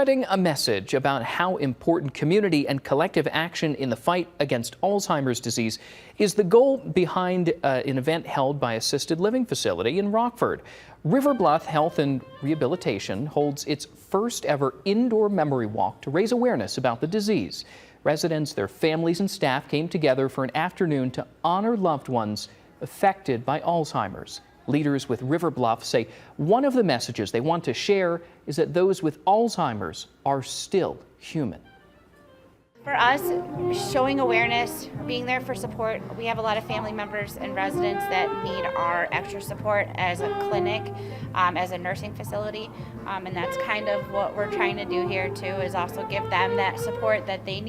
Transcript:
Spreading a message about how important community and collective action in the fight against Alzheimer's disease is the goal behind an event held by assisted living facility in Rockford. River Bluff Health and Rehabilitation holds its first ever indoor memory walk to raise awareness about the disease. Residents, their families and staff came together for an afternoon to honor loved ones affected by Alzheimer's. Leaders with River Bluff say one of the messages they want to share is that those with Alzheimer's are still human. For us, showing awareness, being there for support, we have a lot of family members and residents that need our extra support as a clinic, as a nursing facility, and that's kind of what we're trying to do here too, is also give them that support that they need.